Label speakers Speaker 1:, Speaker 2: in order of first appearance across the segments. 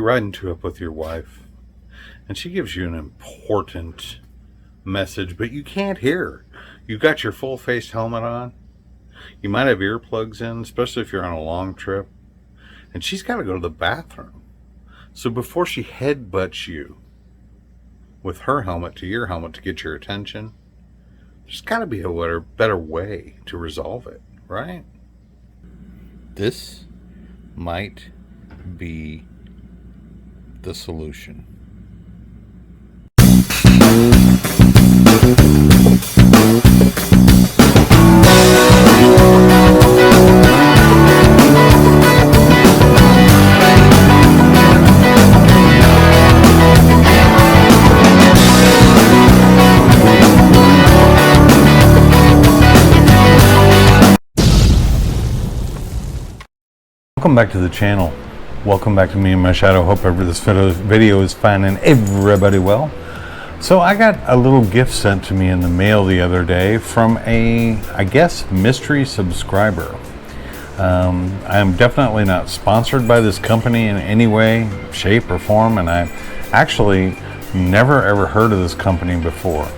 Speaker 1: riding two up with your wife, and she gives you an important message, but you can't hear. You got your full face helmet on. You might have earplugs in, especially if you're on a long trip. And she's got to go to the bathroom. So before she headbutts you with her helmet to your helmet to get your attention, there's got to be a better way to resolve it, right? This might be the solution. Welcome back to the channel. Welcome back to me and my shadow. Hope this video is finding everybody well. So I got a little gift sent to me in the mail the other day from a, I guess, mystery subscriber. I am definitely not sponsored by this company in any way, shape, or form, and I actually never ever heard of this company before.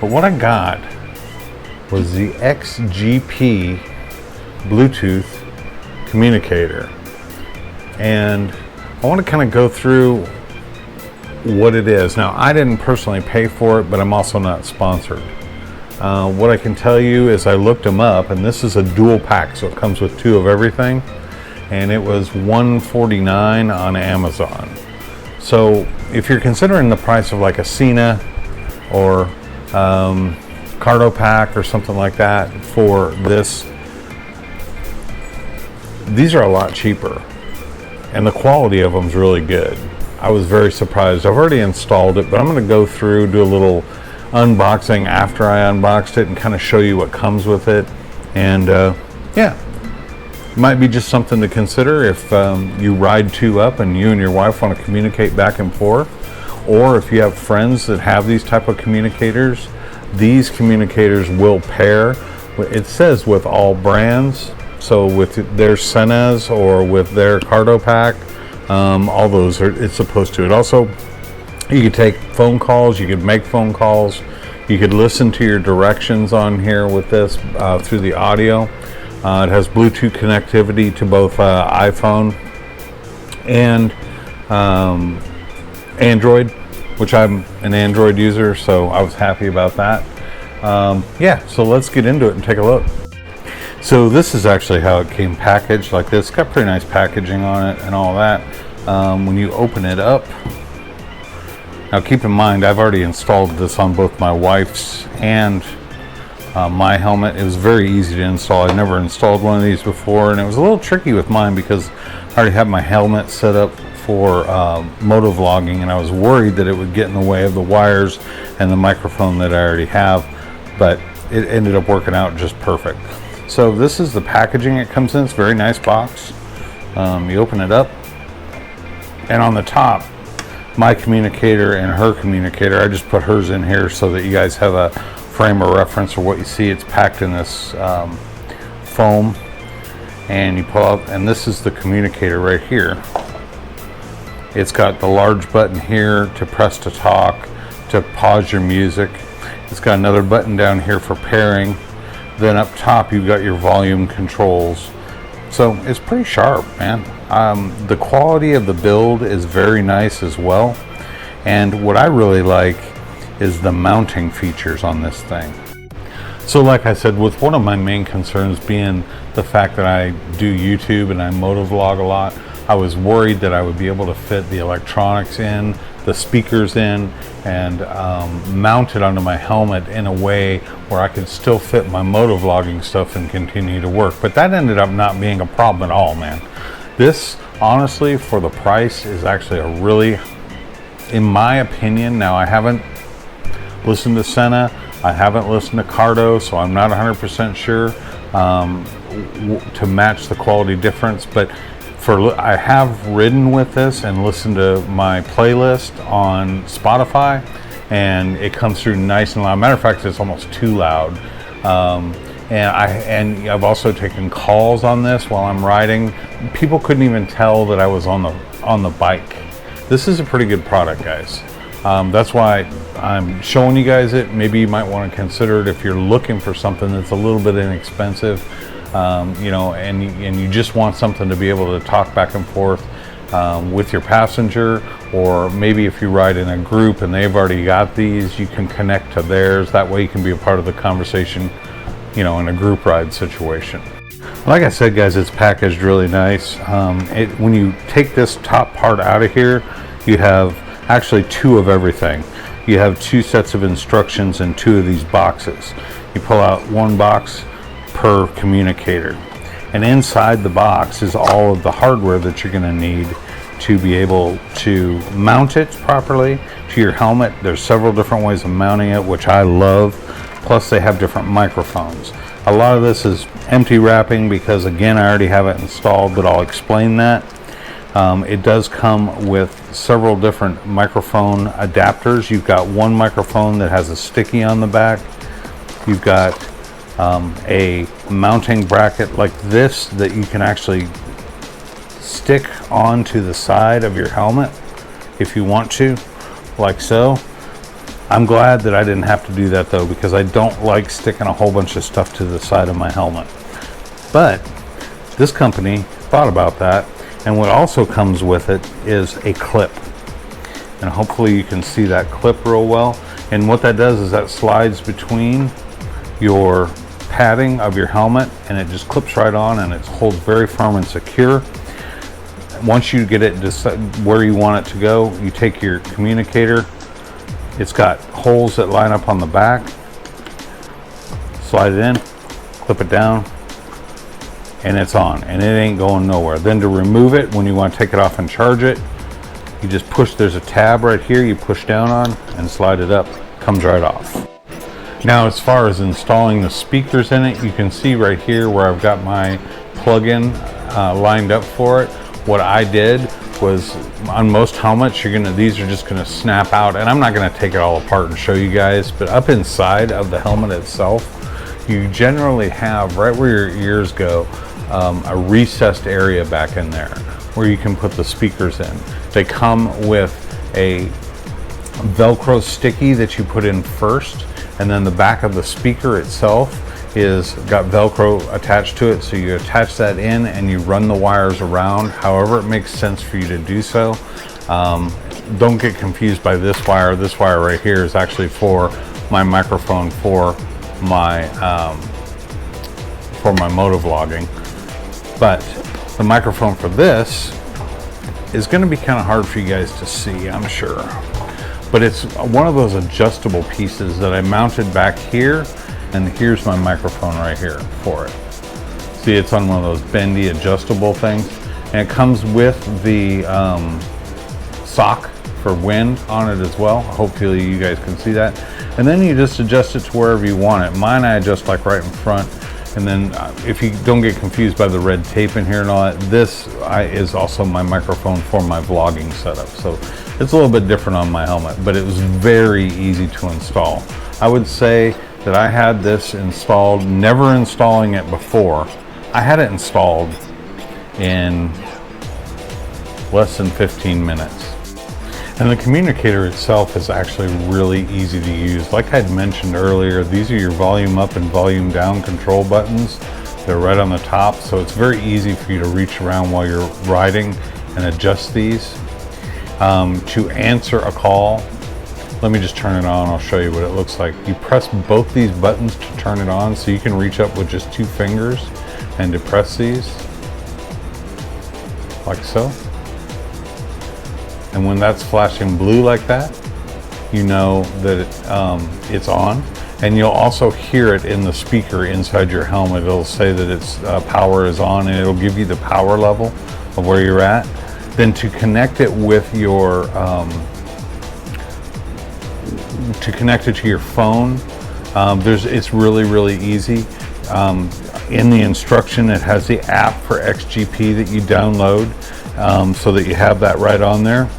Speaker 1: But what I got was the XGP Bluetooth communicator, and I want to kind of go through what it is. Now, I didn't personally pay for it, but I'm also not sponsored. What I can tell you is I looked them up, and this is a dual pack, so it comes with two of everything, and it was $149 on Amazon. So if you're considering the price of like a Cena or Cardo pack or something like that for this, these are a lot cheaper, and the quality of them is really good. I was very surprised. I've already installed it, but I'm going to go through, do a little unboxing after I unboxed it and kind of show you what comes with it. And yeah, might be just something to consider if you ride two up and you and your wife want to communicate back and forth, or if you have friends that have these type of communicators. These communicators will pair. It says with all brands. So with their Senas or with their Cardo pack, all those it's supposed to. It also, you could take phone calls, you could make phone calls, you could listen to your directions on here with this through the audio. It has Bluetooth connectivity to both iPhone and Android, which I'm an Android user, so I was happy about that. Yeah, so let's get into it and take a look. So this is actually how it came packaged, like this. It's got pretty nice packaging on it and all that. When you open it up, now keep in mind I've already installed this on both my wife's and my helmet. It was very easy to install. I'd never installed one of these before, and it was a little tricky with mine because I already had my helmet set up for moto vlogging, and I was worried that it would get in the way of the wires and the microphone that I already have, but it ended up working out just perfect. So this is the packaging it comes in. It's a very nice box. You open it up, and on the top, my communicator and her communicator, I just put hers in here so that you guys have a frame of reference for what you see. It's packed in this foam, and you pull out, and this is the communicator right here. It's got the large button here to press to talk, to pause your music. It's got another button down here for pairing. Then up top you've got your volume controls. So it's pretty sharp, man. The quality of the build is very nice as well. And what I really like is the mounting features on this thing. So like I said, with one of my main concerns being the fact that I do YouTube and I moto vlog a lot, I was worried that I would be able to fit the electronics in, the speakers in, and mount it onto my helmet in a way where I could still fit my moto vlogging stuff and continue to work. But that ended up not being a problem at all, man. This, honestly, for the price, is actually a really, in my opinion, now I haven't listened to Sena, I haven't listened to Cardo, so I'm not 100% sure to match the quality difference, but I have ridden with this and listened to my playlist on Spotify, and it comes through nice and loud. Matter of fact, it's almost too loud. And I've also taken calls on this while I'm riding. People couldn't even tell that I was on the bike This is a pretty good product, guys. That's why I'm showing you guys it. Maybe you might want to consider it if you're looking for something that's a little bit inexpensive, you know, and you just want something to be able to talk back and forth with your passenger, or maybe if you ride in a group and they've already got these, you can connect to theirs. That way you can be a part of the conversation, you know, in a group ride situation. Like I said, guys, it's packaged really nice. When you take this top part out of here, you have actually two of everything. You have two sets of instructions in two of these boxes. You pull out one box per communicator, and inside the box is all of the hardware that you're going to need to be able to mount it properly to your helmet. There's several different ways of mounting it, which I love. Plus they have different microphones. A lot of this is empty wrapping because, again, I already have it installed, but I'll explain that. It does come with several different microphone adapters. You've got one microphone that has a sticky on the back. You've got a mounting bracket like this that you can actually stick onto the side of your helmet if you want to, like so. I'm glad that I didn't have to do that though, because I don't like sticking a whole bunch of stuff to the side of my helmet. But this company thought about that, and what also comes with it is a clip. And hopefully you can see that clip real well. And what that does is that slides between your padding of your helmet, and it just clips right on, and it holds very firm and secure. Once you get it where you want it to go, you take your communicator. It's got holes that line up on the back. Slide it in, clip it down, and it's on, and it ain't going nowhere. Then to remove it, when you want to take it off and charge it, you just push, there's a tab right here, you push down on and slide it up, comes right off. Now, as far as installing the speakers in it, you can see right here where I've got my plug-in lined up for it. What I did was, on most helmets, these are just gonna snap out, and I'm not gonna take it all apart and show you guys, but up inside of the helmet itself, you generally have, right where your ears go, a recessed area back in there where you can put the speakers in. They come with a Velcro sticky that you put in first, and then the back of the speaker itself is got Velcro attached to it, so you attach that in and you run the wires around however it makes sense for you to do so. Don't get confused by this wire. This wire right here is actually for my microphone for my motovlogging, but the microphone for this is going to be kind of hard for you guys to see, I'm sure, but it's one of those adjustable pieces that I mounted back here, and here's my microphone right here for it. See, it's on one of those bendy adjustable things, and it comes with the sock for wind on it as well. Hopefully you guys can see that. And then you just adjust it to wherever you want it. Mine I adjust like right in front, and then if you don't get confused by the red tape in here and all that, this is also my microphone for my vlogging setup. So it's a little bit different on my helmet, but it was very easy to install. I would say that I had this installed, never installing it before. I had it installed in less than 15 minutes. And the communicator itself is actually really easy to use. Like I'd mentioned earlier, these are your volume up and volume down control buttons. They're right on the top, so it's very easy for you to reach around while you're riding and adjust these. To answer a call, let me just turn it on, I'll show you what it looks like. You press both these buttons to turn it on, so you can reach up with just 2 fingers and depress these, like so. And when that's flashing blue like that, you know that it's on. And you'll also hear it in the speaker inside your helmet. It'll say that its power is on, and it'll give you the power level of where you're at. Then to connect it with your, to connect it to your phone, it's really, really easy. In the instruction, it has the app for XGP that you download, so that you have that right on there.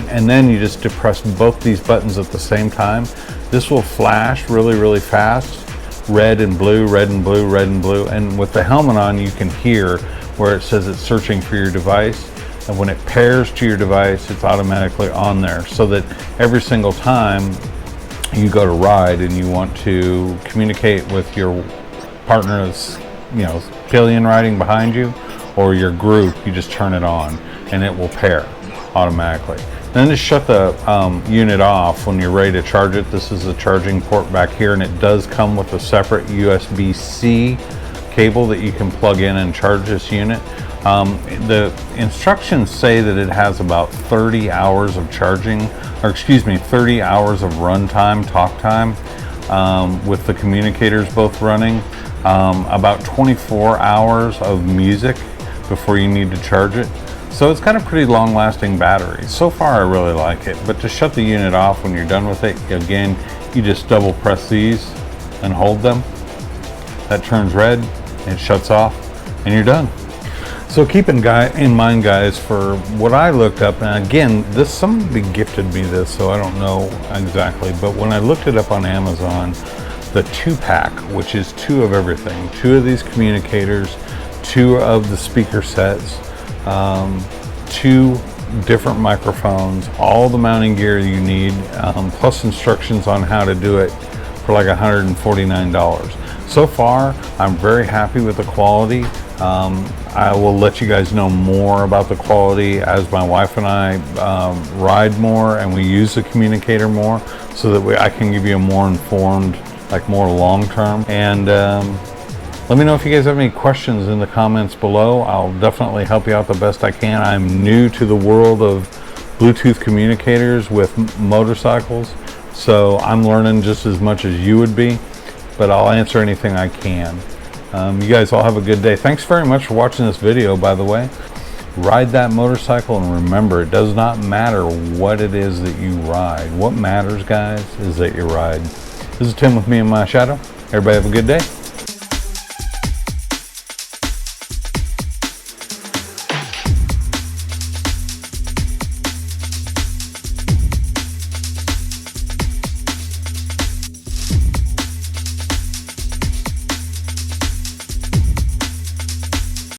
Speaker 1: And then you just depress both these buttons at the same time. This will flash really, really fast, red and blue, red and blue, red and blue. And with the helmet on, you can hear where it says it's searching for your device. and when it pairs to your device, it's automatically on there, so that every single time you go to ride and you want to communicate with your partner that's, you know, pillion riding behind you, or your group, you just turn it on and it will pair automatically. Then just shut the unit off when you're ready to charge it. This is the charging port back here, and it does come with a separate USB-C cable that you can plug in and charge this unit. The instructions say that it has about 30 hours of charging, or excuse me, 30 hours of run time, talk time, with the communicators both running, about 24 hours of music before you need to charge it. So it's got a pretty long lasting battery. So far I really like it, but to shut the unit off when you're done with it, again, you just double press these and hold them. That turns red, it shuts off, and you're done. So keep in mind, guys, for what I looked up, and again, somebody gifted me this, so I don't know exactly, but when I looked it up on Amazon, the 2-pack, which is 2 of everything, 2 of these communicators, 2 of the speaker sets, 2 different microphones, all the mounting gear you need, plus instructions on how to do it for like $149. So far, I'm very happy with the quality. I will let you guys know more about the quality as my wife and I ride more and we use the communicator more, so that I can give you a more informed, like more long-term. And let me know if you guys have any questions in the comments below. I'll definitely help you out the best I can. I'm new to the world of Bluetooth communicators with motorcycles, so I'm learning just as much as you would be, but I'll answer anything I can. You guys all have a good day. Thanks very much for watching this video, by the way. Ride that motorcycle, and remember, it does not matter what it is that you ride. What matters, guys, is that you ride. This is Tim with Me and My Shadow. Everybody have a good day.